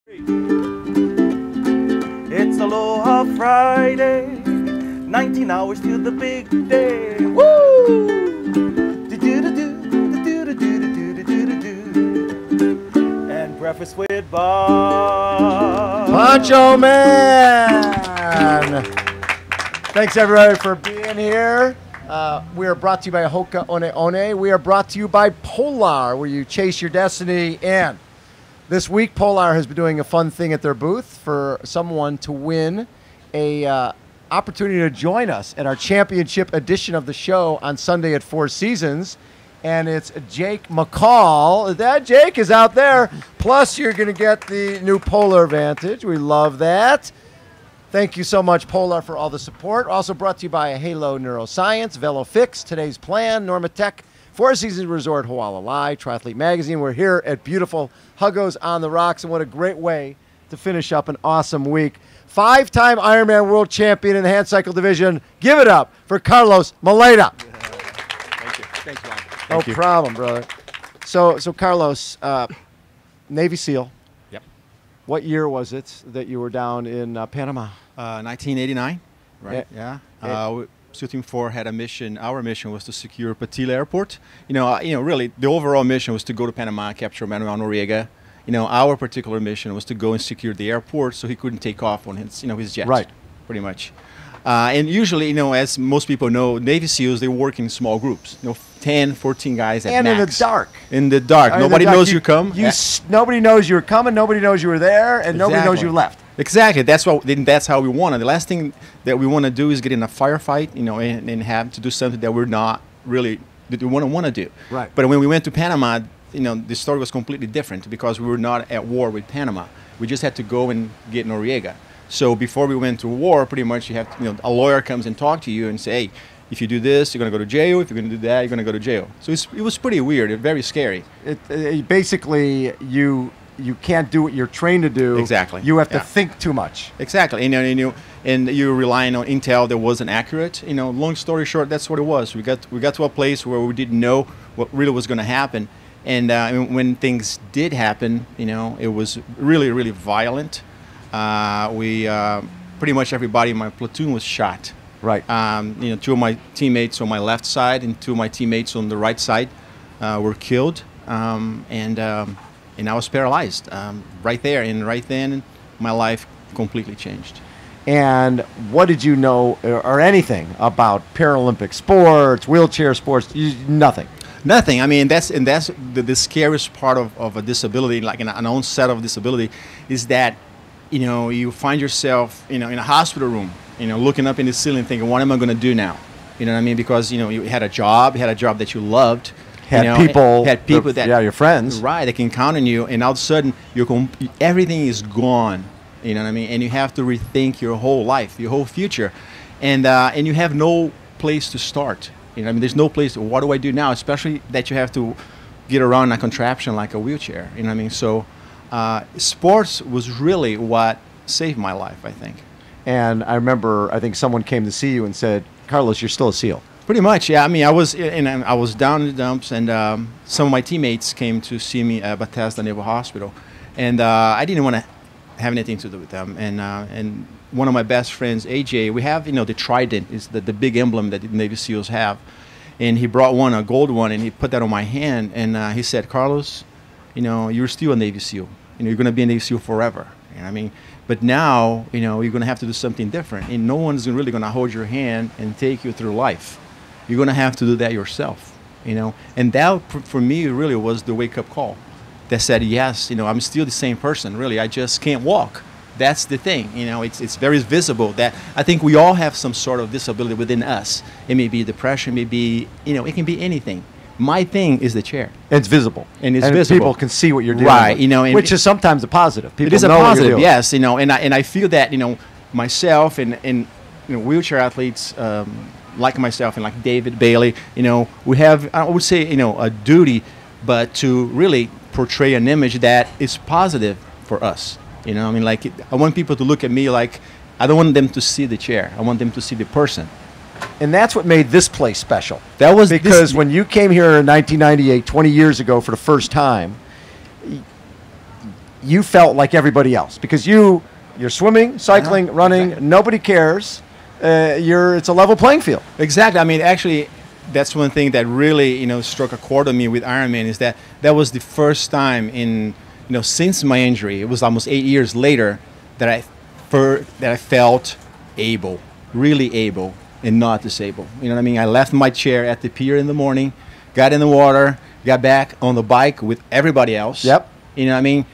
It's Aloha Friday, 19 hours till the big day. Woo! And breakfast with Bob. Poncho Man! Thanks everybody for being here. We are brought to you by HOKA One One. We are brought to you by Polar, where you chase your destiny. And this week, Polar has been doing a fun thing at their booth for someone to win a opportunity to join us at our championship edition of the show on Sunday at Four Seasons. And it's Jake McCall. That Jake is out there. Plus, you're going to get the new Polar Vantage. We love that. Thank you so much, Polar, for all the support. Also brought to you by Halo Neuroscience, Velofix, Today's Plan, Normatec, Four Seasons Resort, Hualalai, Triathlete Magazine. We're here at beautiful Huggo's on the Rocks, and what a great way to finish up an awesome week. Five-time Ironman World Champion in the handcycle division. Give it up for Carlos Moleda. Thank you. Thanks, Ron. No problem, brother. So Carlos, Navy SEAL. Yep. What year was it that you were down in Panama? 1989, right? Yeah. Shooting 4 had a mission. Our mission was to secure Patila Airport. Really, the overall mission was to go to Panama, capture Manuel Noriega. Our particular mission was to go and secure the airport so he couldn't take off on his, his jet. Right. Pretty much. And usually, as most people know, Navy SEALs, they work in small groups. 10, 14 guys at and max. in the dark. In the dark. Nobody knows you come. Nobody knows you were coming. Nobody knows you were there, and nobody knows you left. Exactly. That's how we want it. The last thing that we want to do is get in a firefight, and have to do something that we're not really that we want to do. Right. But when we went to Panama, the story was completely different because we were not at war with Panama. We just had to go and get Noriega. So before we went to war, pretty much you have a lawyer comes and talk to you and say, hey, if you do this, you're going to go to jail. If you're going to do that, you're going to go to jail. So it was pretty weird, very scary. Basically, you can't do what you're trained to do. Exactly. You have to think too much. Exactly. And you're relying on intel that wasn't accurate. Long story short, that's what it was. We got to a place where we didn't know what really was going to happen. And when things did happen, it was really, really violent. Pretty much everybody in my platoon was shot. Right. 2 of my teammates on my left side and 2 of my teammates on the right side were killed. And I was paralyzed right there. And right then, my life completely changed. And what did you know or anything about Paralympic sports, wheelchair sports? Nothing. Nothing. I mean, that's the scariest part of a disability, like an onset of disability, is that you find yourself in a hospital room, looking up in the ceiling, thinking, what am I going to do now? You know what I mean? Because you had a job that you loved, had people that your friends, right? That can count on you, and all of a sudden everything is gone. You know what I mean? And you have to rethink your whole life, your whole future, and you have no place to start. There's no place. What do I do now? Especially that you have to get around a contraption like a wheelchair. You know what I mean? So sports was really what saved my life, I think. And I remember, I think someone came to see you and said, "Carlos, you're still a SEAL." Pretty much, yeah. I mean, I was down in the dumps, and some of my teammates came to see me at Bethesda Naval Hospital, and I didn't want to have anything to do with them. And one of my best friends, AJ, we have the Trident is the big emblem that the Navy SEALs have, and he brought a gold one, and he put that on my hand, and he said, "Carlos, you're still a Navy SEAL. You're going to be a Navy SEAL forever." You know what I mean? But now, you're going to have to do something different, and no one's really going to hold your hand and take you through life. You're going to have to do that yourself, And that, for me, really was the wake-up call that said, yes, I'm still the same person, really. I just can't walk. That's the thing, it's very visible that I think we all have some sort of disability within us. It may be depression, maybe, it can be anything. My thing is the chair. It's visible. And it's visible. People can see what you're doing. Right, and which is sometimes a positive. People it is a know positive, what you're yes, and I feel that, myself and wheelchair athletes like myself and like David Bailey, we have, I would say, a duty, but to really portray an image that is positive for us. I want people to look at me like, I don't want them to see the chair. I want them to see the person. And that's what made this place special. That was because when you came here in 1998, 20 years ago for the first time, you felt like everybody else because you're swimming, cycling, running. Exactly. Nobody cares. It's a level playing field. Exactly. I mean, actually, that's one thing that really, struck a chord on me with Ironman is that was the first time in, since my injury, it was almost 8 years later that I felt able, really able, and not disabled. You know what I mean? I left my chair at the pier in the morning, got in the water, got back on the bike with everybody else. Yep. You know what I mean?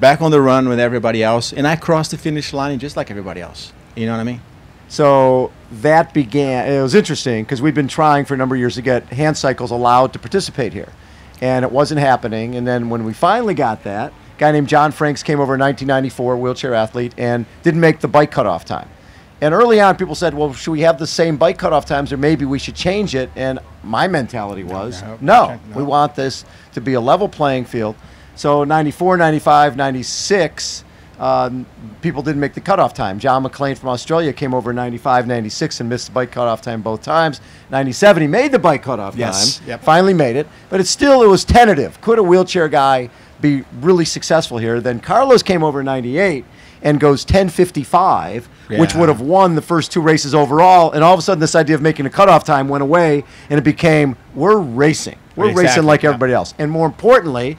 Back on the run with everybody else, and I crossed the finish line just like everybody else. You know what I mean? So that began, it was interesting because we've been trying for a number of years to get hand cycles allowed to participate here. And it wasn't happening. And then when we finally got that, a guy named John Franks came over in 1994, wheelchair athlete, and didn't make the bike cutoff time. And early on, people said, well, should we have the same bike cutoff times or maybe we should change it? And my mentality was, no, we want this to be a level playing field. So 94, 95, 96, people didn't make the cutoff time. John McLean from Australia came over in 95, 96 and missed the bike cutoff time both times. 97, he made the bike cutoff time. Yep. Finally made it. But it was tentative. Could a wheelchair guy be really successful here? Then Carlos came over in 98 and goes 10:55, which would have won the first two races overall. And all of a sudden, this idea of making a cutoff time went away, and it became, we're racing. We're racing like everybody else. And more importantly,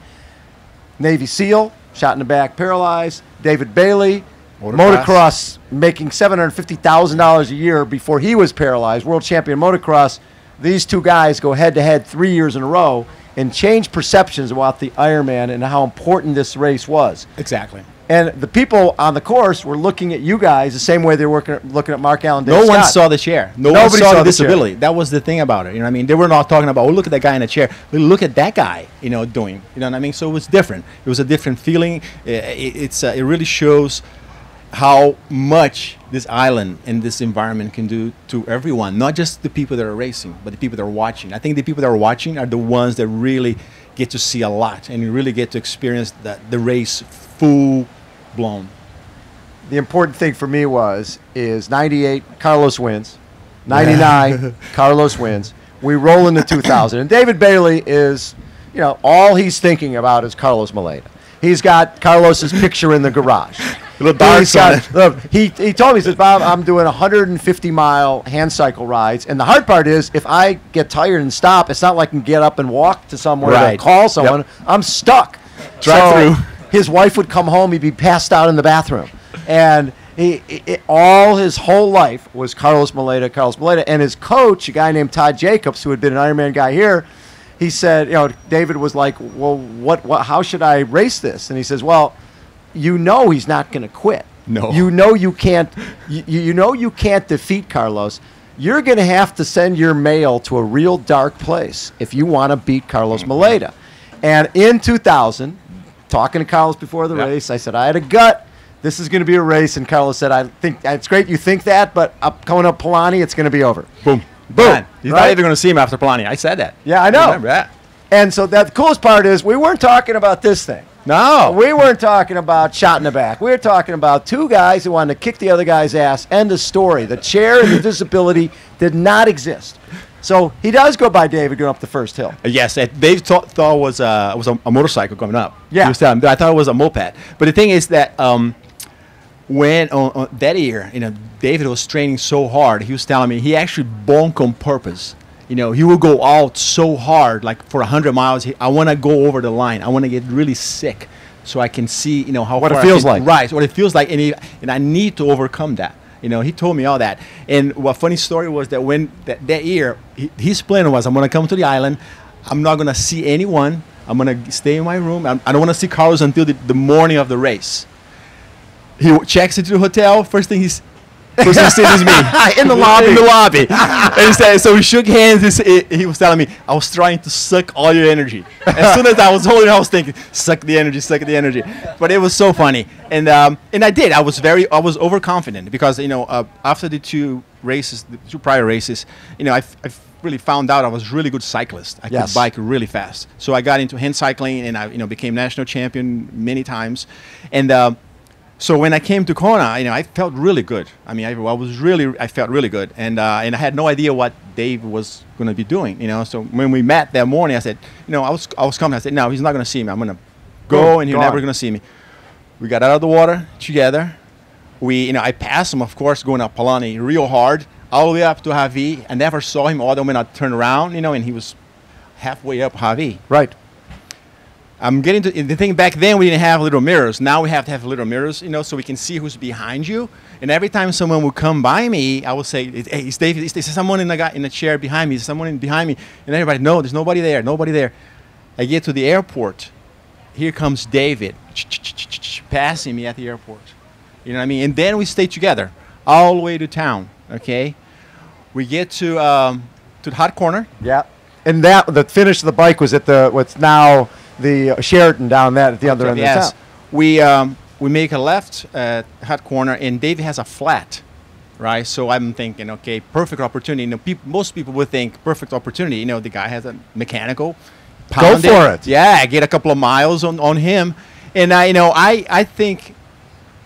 Navy SEAL, shot in the back, paralyzed. David Bailey, motocross making $750,000 a year before he was paralyzed, world champion motocross. These two guys go head-to-head 3 years in a row and change perceptions about the Ironman and how important this race was. Exactly. And the people on the course were looking at you guys the same way they were looking at Mark Allen. No one saw the chair. Nobody saw the disability. Chair. That was the thing about it. You know what I mean? They were not talking about, oh, look at that guy in a chair. But look at that guy, doing. You know what I mean? So it was different. It was a different feeling. It really shows how much this island and this environment can do to everyone, not just the people that are racing, but the people that are watching. I think the people that are watching are the ones that really get to see a lot and really get to experience the race full blown. The important thing for me is 98, Carlos wins. 99, Carlos wins. We roll into 2000. And David Bailey is, all he's thinking about is Carlos Moleda. He's got Carlos's picture in the garage. He told me, he says, Bob, I'm doing 150-mile hand cycle rides. And the hard part is, if I get tired and stop, it's not like I can get up and walk to somewhere to call someone. Yep. I'm stuck. Drive through. His wife would come home, he'd be passed out in the bathroom. And all his whole life was Carlos Moleda. And his coach, a guy named Todd Jacobs, who had been an Ironman guy here, he said, David was like, well, how should I race this? And he says, well, he's not going to quit. No. You can't you can't defeat Carlos. You're going to have to send your mail to a real dark place if you want to beat Carlos Moleda. And in 2000, talking to Carlos before the race, I said, I had a gut. This is going to be a race. And Carlos said, I think it's great you think that, but coming up Palani, it's going to be over. Boom. Boom. He's not even going to see him after Palani. I said that. Yeah, I know. I remember that. And so the coolest part is we weren't talking about this thing. No. We weren't talking about shot in the back. We were talking about two guys who wanted to kick the other guy's ass. End of story. The chair and the disability did not exist. So he does go by David going up the first hill. Yes, Dave thought it was a motorcycle coming up. Yeah. He was telling me, I thought it was a moped. But the thing is that when on that year, David was training so hard. He was telling me he actually bonked on purpose. He will go out so hard, like for 100 miles. I want to go over the line. I want to get really sick so I can see, how what far it feels like. Right, what it feels like, and I need to overcome that. He told me all that. And what funny story was that when that year, his plan was, I'm going to come to the island. I'm not going to see anyone. I'm going to stay in my room. I don't want to see Carlos until the morning of the race. He checks into the hotel. First thing he sees is me in the lobby. And he said, so we shook hands. He was telling me, I was trying to suck all your energy. As soon as I was holding, I was thinking, suck the energy. But it was so funny, and I did. I was overconfident because after the two prior races, I really found out I was a really good cyclist. I could bike really fast. So I got into hand cycling, and I became national champion many times, and. So when I came to Kona, I felt really good. I mean, I felt really good, and I had no idea what Dave was going to be doing. So when we met that morning, I said, I was confident. I said, no, he's not going to see me. I'm going to go, and you're gone. never gonna see me. We got out of the water together. I passed him, of course, going up Palani real hard, all the way up to Javi. I never saw him all the way when I turned around, and he was halfway up Javi. Right. I'm getting to the thing. Back then, we didn't have little mirrors. Now we have to have little mirrors, so we can see who's behind you. And every time someone would come by me, I would say, "Hey, it's David. There's someone in the chair behind me. There's someone behind me." And everybody, "No, there's nobody there. Nobody there." I get to the airport. Here comes David, passing me at the airport. You know what I mean? And then we stay together all the way to town. Okay. We get to the hot corner. Yeah. And the finish of the bike was at what's now the Sheraton down that at the other end of the town. We make a left at hot corner, and David has a flat, right? So I'm thinking, okay, perfect opportunity. Most people would think perfect opportunity. The guy has a mechanical. Go for it. Yeah, I get a couple of miles on him, and I think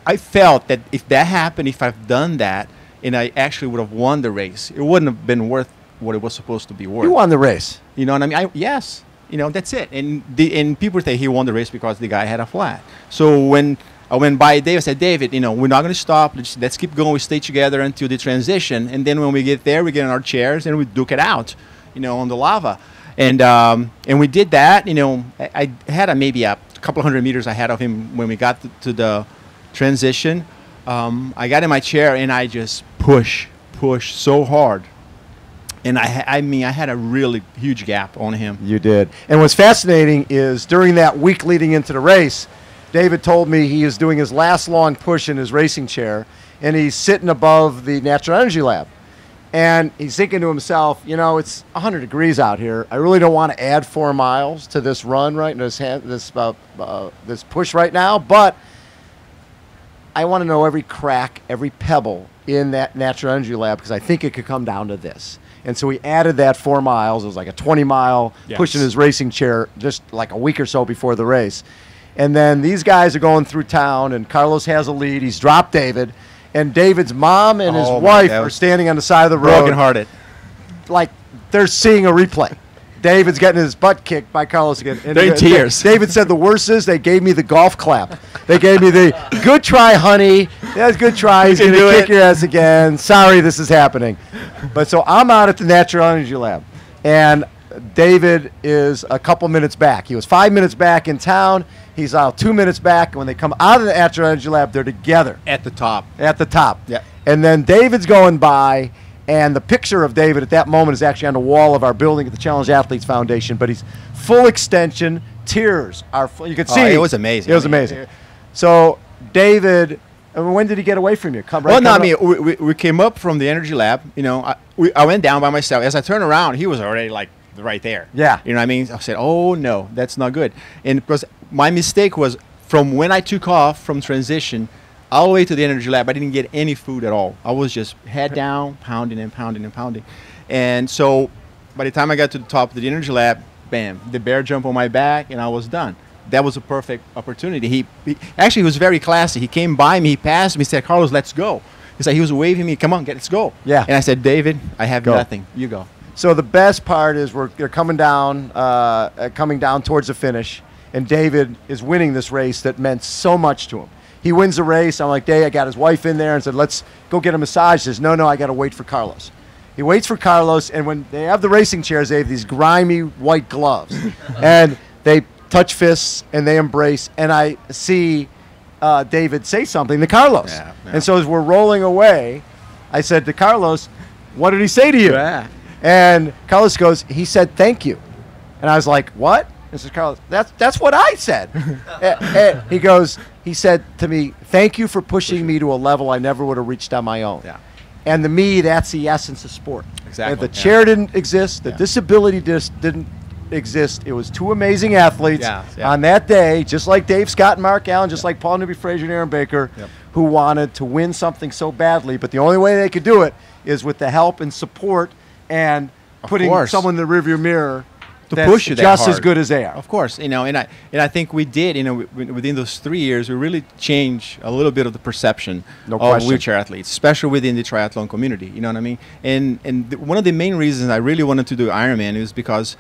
I felt that if that happened, if I've done that, and I actually would have won the race, it wouldn't have been worth what it was supposed to be worth. You won the race. You know what I mean? Yes. That's it. And people say he won the race because the guy had a flat. So when I went by David, I said, David, we're not going to stop. Let's keep going. We stay together until the transition. And then when we get there, we get in our chairs and we duke it out, on the lava. And we did that. I had maybe a couple of 100 meters ahead of him when we got to the transition. I got in my chair and I just pushed so hard. And I had a really huge gap on him. You did. And what's fascinating is during that week leading into the race, David told me he is doing his last long push in his racing chair, and he's sitting above the Natural Energy Lab. And he's thinking to himself, it's 100 degrees out here. I really don't want to add 4 miles to this run this push right now, but I want to know every crack, every pebble in that Natural Energy Lab because I think it could come down to this. And so he added that 4 miles. It was like a 20-mile push in his racing chair just like a week or so before the race. And then these guys are going through town, and Carlos has a lead. He's dropped David. And David's mom and his wife are standing on the side of the road. Broken-hearted. Like they're seeing a replay. David's getting his butt kicked by Carlos again. And they're in tears. David said the worst is they gave me the golf clap. They gave me the good try, honey. That's good try. He's going to kick your ass again. Sorry this is happening. But so I'm out at the Natural Energy Lab. And David is a couple minutes back. He was 5 minutes back in town. He's out 2 minutes back. And when they come out of the Natural Energy Lab, they're together. At the top. At the top. Yeah. And then David's going by. And the picture of David at that moment is actually on the wall of our building at the Challenge Athletes Foundation. But he's full extension, tears are full. You could see. It was amazing. It was amazing. So, David, when did he get away from you? We came up from the Energy Lab. I went down by myself. As I turned around, he was already like right there. Yeah. You know what I mean? I said, oh, no, that's not good. And because my mistake was from when I took off from transition all the way to the Energy Lab, I didn't get any food at all. I was just head down, pounding and pounding and pounding. And so by the time I got to the top of the Energy Lab, bam, the bear jumped on my back, and I was done. That was a perfect opportunity. He was very classy. He came by me, he passed me, said, Carlos, let's go. He was waving me, come on, let's go. Yeah. And I said, David, I have nothing. You go. So the best part is they're coming down towards the finish, and David is winning this race that meant so much to him. He wins the race. I'm like, Dave, I got his wife in there and said, let's go get a massage. He says, no, I got to wait for Carlos. He waits for Carlos, and when they have the racing chairs, they have these grimy white gloves. And they touch fists, and they embrace. And I see David say something to Carlos. Yeah. And so as we're rolling away, I said to Carlos, what did he say to you? Yeah. And Carlos goes, he said, thank you. And I was like, what? This is Carlos. That's what I said. And he said to me, thank you for pushing me to a level I never would have reached on my own. Yeah. And to me, that's the essence of sport. Exactly. If the chair didn't exist, the disability didn't exist. It was two amazing athletes on that day, just like Dave Scott and Mark Allen, just like Paul Newby-Fraser and Aaron Baker, who wanted to win something so badly. But the only way they could do it is with the help and support and putting someone in the rearview mirror to push you that just hard. as good as they are. Of course, and I think we did, within those 3 years, we really changed a little bit of the perception of wheelchair athletes, especially within the triathlon community. You know what I mean? And one of the main reasons I really wanted to do Ironman is because,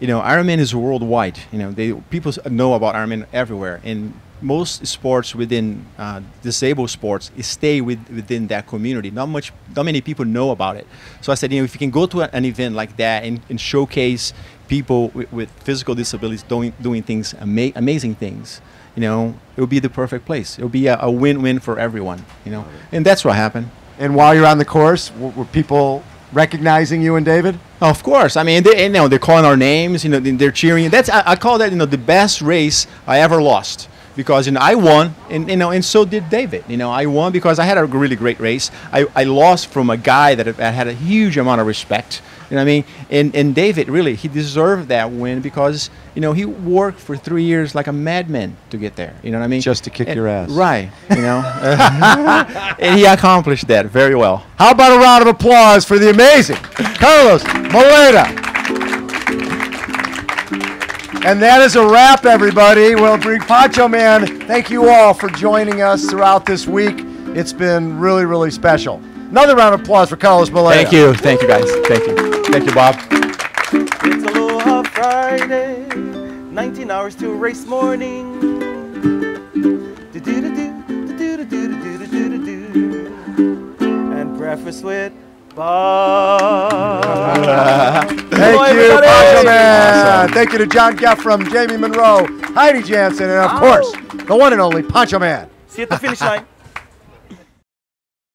you know, Ironman is worldwide. You know, people know about Ironman everywhere, and most sports within disabled sports stay within that community. Not many people know about it. So I said, you know, if you can go to an event like that and showcase people with physical disabilities doing things, amazing things, you know, it would be the perfect place. It would be a win-win for everyone, you know, and that's what happened. And while you're on the course, were people recognizing you and David? Of course. I mean, you know, they're calling our names, you know, they're cheering. I call that, you know, the best race I ever lost. Because, you know, I won, and you know, and so did David. You know, I won because I had a really great race. I lost from a guy that had a huge amount of respect. You know what I mean? And David, really, he deserved that win because, you know, he worked for 3 years like a madman to get there. You know what I mean? Just to kick your ass. Right. You know, and he accomplished that very well. How about a round of applause for the amazing Carlos Moleda? And that is a wrap, everybody. Well, Poncho Man, thank you all for joining us throughout this week. It's been really, really special. Another round of applause for Carlos Moleda. Thank you. Thank you, guys. Thank you. Thank you, Bob. It's Aloha Friday, 19 hours to race morning. And breakfast with Bob. Thank you, Poncho Man. Awesome. Thank you to John Geffram, Jamie Monroe, Heidi Jansen, and of course, the one and only Poncho Man. See you at the finish line.